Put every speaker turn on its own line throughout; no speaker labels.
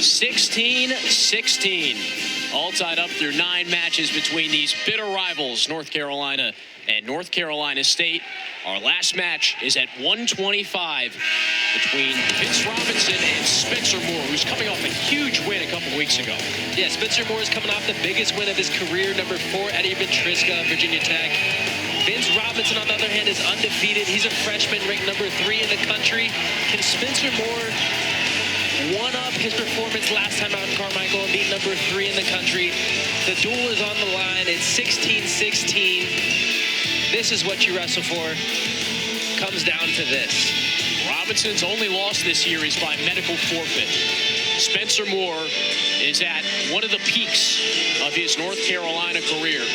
16-16. All tied up through 9 matches between these bitter rivals, North Carolina and North Carolina State. Our last match is at 125 between Vince Robinson and Spencer Moore, who's coming off a huge win a couple weeks ago.
Yeah, Spencer Moore is coming off the biggest win of his career, number 4, Eddie Ventriska, Virginia Tech. Vince Robinson, on the other hand, is undefeated. He's a freshman, ranked number 3 in the country. Can Spencer Moore one-up his performance last time out in Carmichael and beat number 3 in the country? The duel is on the line. It's 16-16. This is what you wrestle for. Comes down to this.
Robinson's only loss this year is by medical forfeit. Spencer Moore is at one of the peaks of his North Carolina career.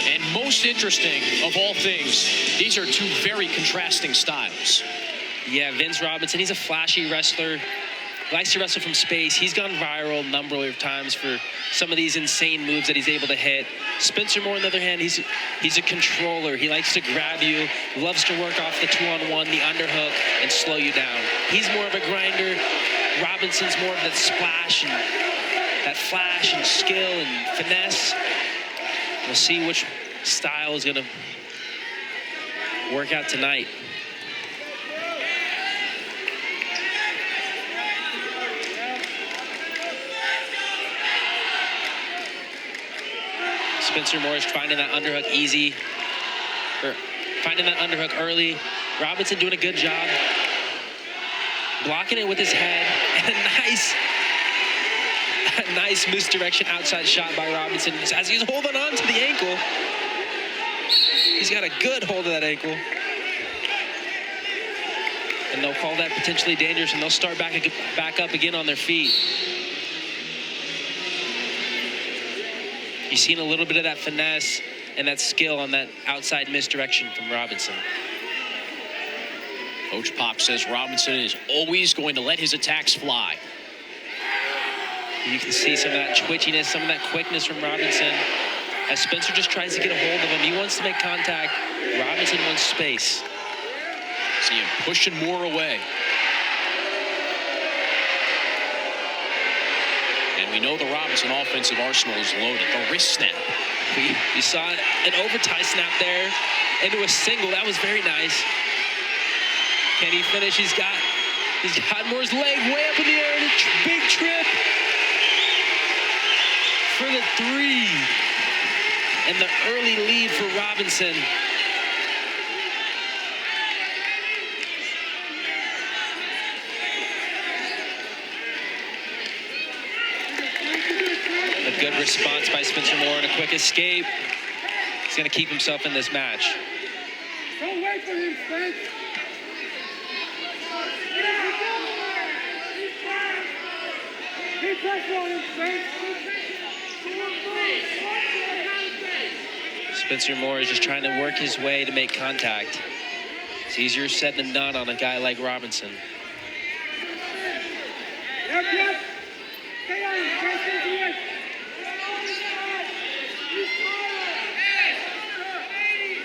And most interesting of all things, these are 2 very contrasting styles.
Yeah, Vince Robinson, he's a flashy wrestler. Likes to wrestle from space. He's gone viral a number of times for some of these insane moves that he's able to hit. Spencer Moore, on the other hand, he's a controller. He likes to grab you, loves to work off the 2-on-1, the underhook, and slow you down. He's more of a grinder. Robinson's more of that splash and that flash and skill and finesse. We'll see which style is going to work out tonight. Spencer Moore is finding that underhook easy, or finding that underhook early. Robinson doing a good job blocking it with his head, and a nice misdirection outside shot by Robinson as he's holding on to the ankle. He's got a good hold of that ankle. And they'll call that potentially dangerous, and they'll start back up again on their feet. You've seen a little bit of that finesse and that skill on that outside misdirection from Robinson.
Coach Pop says Robinson is always going to let his attacks fly.
You can see some of that twitchiness, some of that quickness from Robinson. As Spencer just tries to get a hold of him, he wants to make contact. Robinson wants space.
See him pushing Moore away. And we know the Robinson offensive arsenal is loaded. The wrist snap.
We saw an overtie snap there into a single. That was very nice. Can he finish? He's got Moore's leg way up in the air. And a big trip for the 3. And the early lead for Robinson. A good response by Spencer Moore and a quick escape. He's going to keep himself in this match.
Don't wait for him, Spence. Keep pressure on him, Spence.
Spencer Moore is just trying to work his way to make contact. It's easier said than done on a guy like Robinson.
Yep, yep. Stay on him, Spence.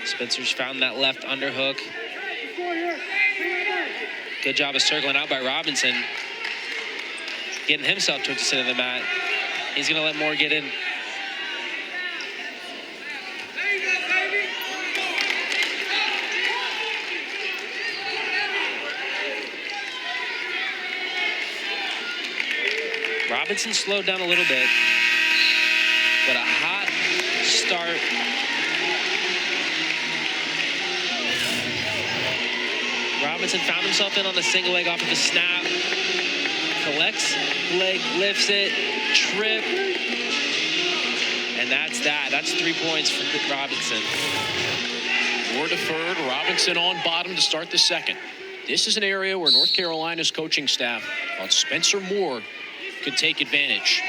Spencer's found that left underhook. Good job of circling out by Robinson. Getting himself towards the center of the mat. He's going to let Moore get in. Robinson slowed down a little bit, but a hot start. Robinson found himself in on the single leg off of a snap. Collects leg, lifts it, trip. And that's that. That's 3 points for Robinson.
Moore deferred, Robinson on bottom to start the second. This is an area where North Carolina's coaching staff thought Spencer Moore could take advantage.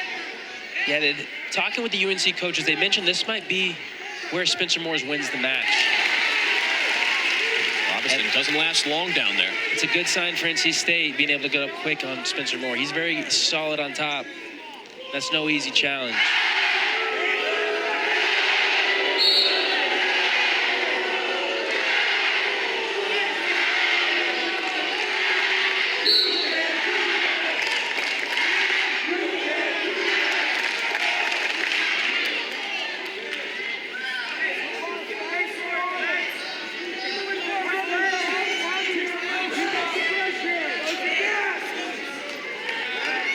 Yeah, talking with the UNC coaches, they mentioned this might be where Spencer Moore wins the match.
Robinson doesn't last long down there.
It's a good sign for NC State being able to get up quick on Spencer Moore. He's very solid on top. That's no easy challenge.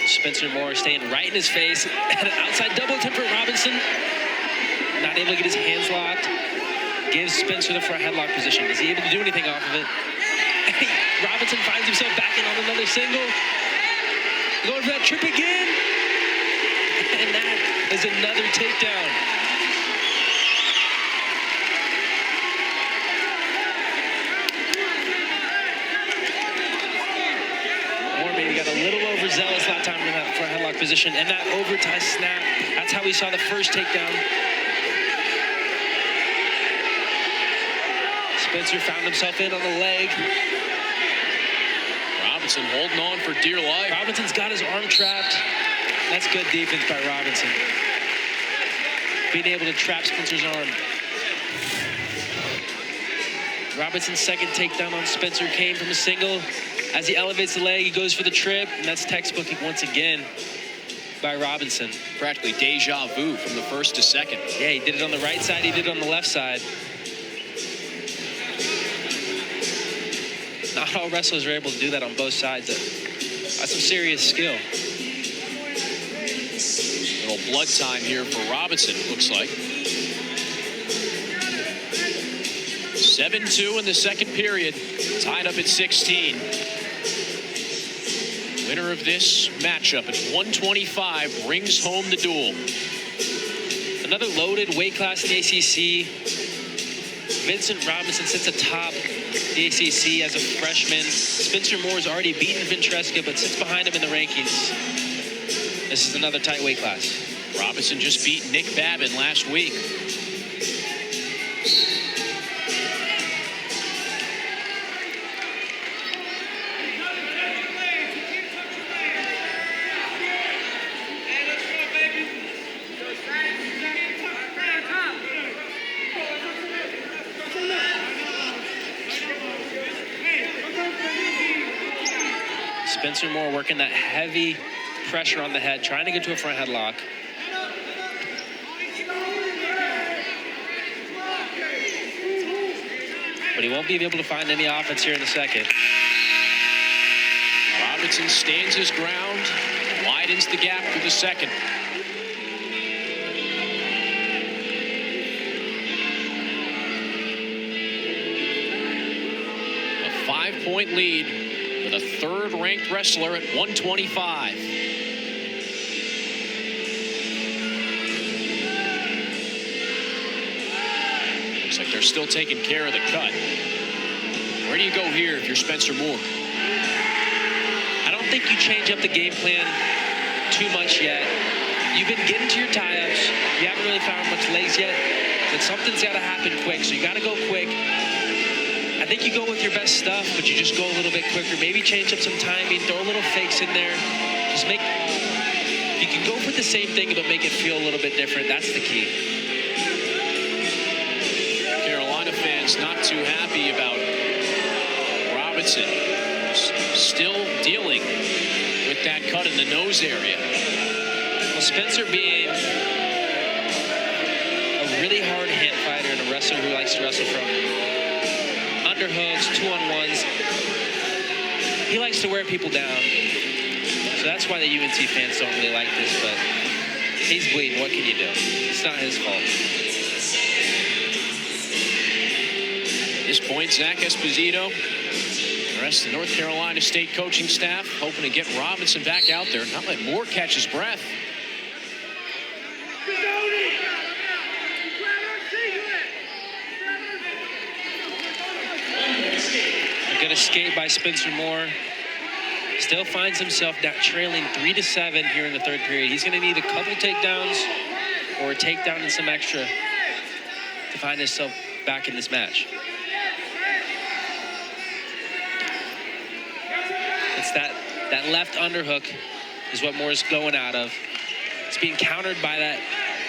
Spencer Moore staying right in his face. And an outside double attempt for Robinson. Not able to get his hands locked. Gives Spencer the front headlock position. Is he able to do anything off of it? Robinson finds himself back in on another single. Going for that trip again. And that is another takedown. Maybe got a little overzealous that time in that front headlock position, and that overtie snap. That's how we saw the first takedown. Spencer found himself in on the leg.
Robinson holding on for dear life.
Robinson's got his arm trapped. That's good defense by Robinson. Being able to trap Spencer's arm. Robinson's second takedown on Spencer came from a single. As he elevates the leg, he goes for the trip, and that's textbooking once again by Robinson.
Practically deja vu from the first to second.
Yeah, he did it on the right side, he did it on the left side. Not all wrestlers are able to do that on both sides. That's some serious skill.
Little blood time here for Robinson, looks like. 7-2 in the second period, tied up at 16. Winner of this matchup at 125 brings home the duel.
Another loaded weight class in the ACC. Vincent Robinson sits atop the ACC as a freshman. Spencer Moore's already beaten Ventresca, but sits behind him in the rankings. This is another tight weight class.
Robinson just beat Nick Babin last week.
Spencer Moore working that heavy pressure on the head, trying to get to a front headlock. But he won't be able to find any offense here in a second.
Robinson stands his ground, widens the gap for the second. A 5-point lead with a third-ranked wrestler at 125. Looks like they're still taking care of the cut. Where do you go here if you're Spencer Moore?
I don't think you change up the game plan too much yet. You've been getting to your tie-ups. You haven't really found much legs yet, but something's got to happen quick, so you got to go quick. I think you go with your best stuff, but you just go a little bit quicker. Maybe change up some timing, throw a little fakes in there. Just make, you can go with the same thing, but make it feel a little bit different. That's the key.
Carolina fans not too happy about Robinson, who's still dealing with that cut in the nose area.
Well, Spencer being a really hard hand fighter and a wrestler who likes to wrestle from underhooks, 2-on-1s. He likes to wear people down. So that's why the UNC fans don't really like this, but he's bleeding. What can you do? It's not his fault.
At this point, Zach Esposito, the rest of the North Carolina State coaching staff, hoping to get Robinson back out there, not let Moore catch his breath.
A good escape by Spencer Moore. Still finds himself trailing 3-7 here in the third period. He's going to need a couple takedowns or a takedown and some extra to find himself back in this match. It's that left underhook is what Moore's going out of. It's being countered by that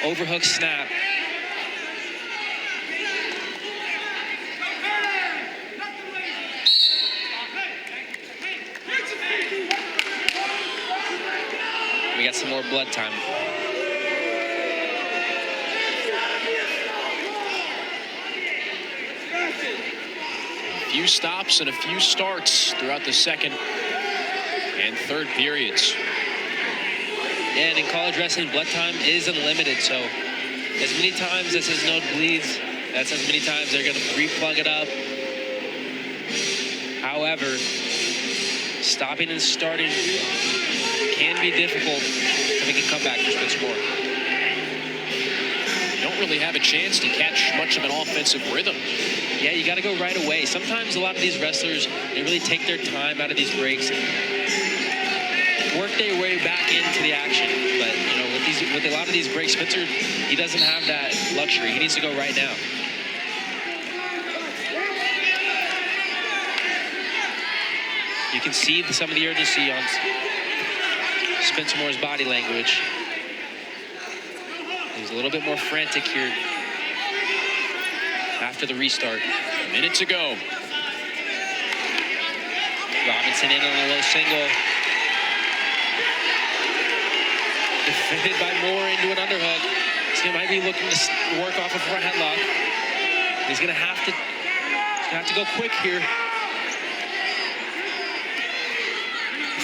overhook snap. We got some more blood time.
A few stops and a few starts throughout the second and third periods.
And in college wrestling, blood time is unlimited. So as many times as his nose bleeds, that's as many times they're going to re-plug it up. However, stopping and starting can be difficult to make a comeback for Spencer Moore.
You don't really have a chance to catch much of an offensive rhythm.
Yeah, you got to go right away. Sometimes a lot of these wrestlers, they really take their time out of these breaks and work their way back into the action. But, you know, with a lot of these breaks, Spencer, he doesn't have that luxury. He needs to go right now. You can see some of the urgency on Spencer Moore's body language. He's a little bit more frantic here after the restart.
A minute to go.
Robinson in on a low single. Defended by Moore into an underhook. He might be looking to work off a front headlock. He's gonna have to go quick here.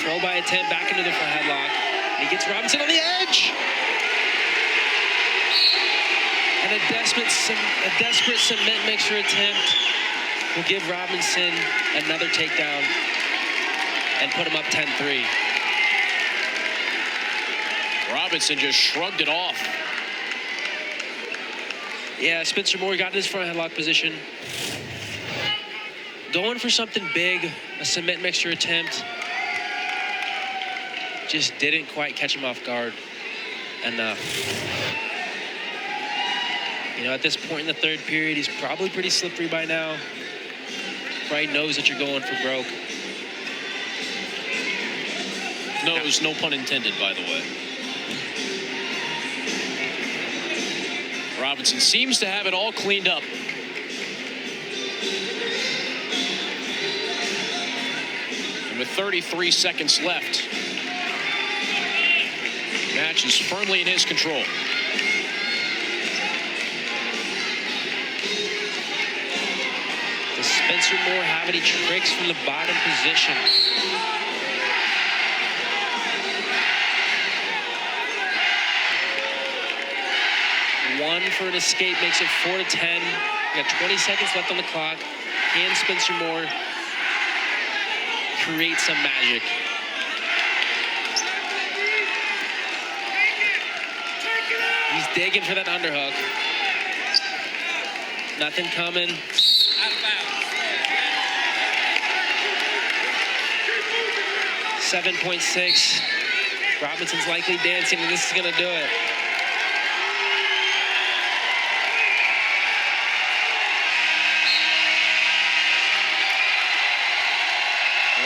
Throw by attempt back into the front headlock. And he gets Robinson on the edge. And a desperate cement mixer attempt will give Robinson another takedown and put him up 10-3.
Robinson just shrugged it off.
Yeah, Spencer Moore got in his front headlock position. Going for something big, a cement mixer attempt. Just didn't quite catch him off guard enough. You know, at this point in the third period, he's probably pretty slippery by now. Probably knows that you're going for broke.
Knows, no pun intended, by the way. Robinson seems to have it all cleaned up. And with 33 seconds left, the match is firmly in his control.
Does Spencer Moore have any tricks from the bottom position? One for an escape makes it 4-10. We got 20 seconds left on the clock. Can Spencer Moore create some magic? He's digging for that underhook. Nothing coming. 7.6. Robinson's likely dancing, and this is going to do it.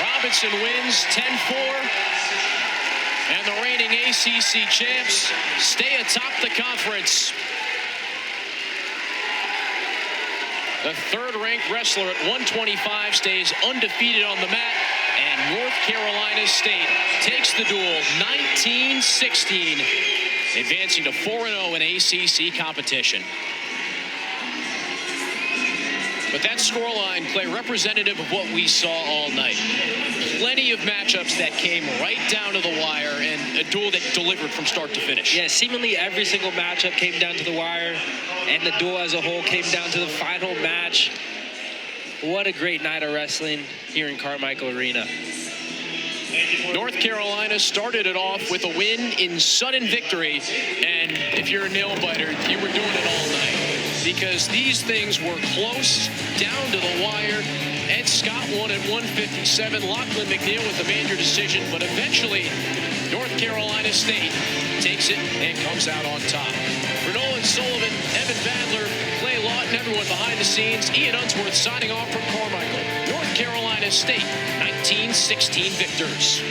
Robinson wins 10-4, and the reigning ACC champs stay atop the conference. The third-ranked wrestler at 125 stays undefeated on the mat, and North Carolina State takes the duel 19-16, advancing to 4-0 in ACC competition. But that scoreline, Clay, representative of what we saw all night. Plenty of matchups that came right down to the wire, and a duel that delivered from start to finish.
Yeah, seemingly every single matchup came down to the wire, and the duel as a whole came down to the final match. What a great night of wrestling here in Carmichael Arena.
North Carolina started it off with a win in sudden victory, and if you're a nail-biter, you were doing it all night. Because these things were close, down to the wire. Ed Scott won at 157. Lachlan McNeil with the major decision, but eventually North Carolina State takes it and comes out on top. For Nolan Sullivan, Evan Badler, Clay Lawton, everyone behind the scenes, Ian Unsworth signing off from Carmichael. North Carolina State, 19-16 victors.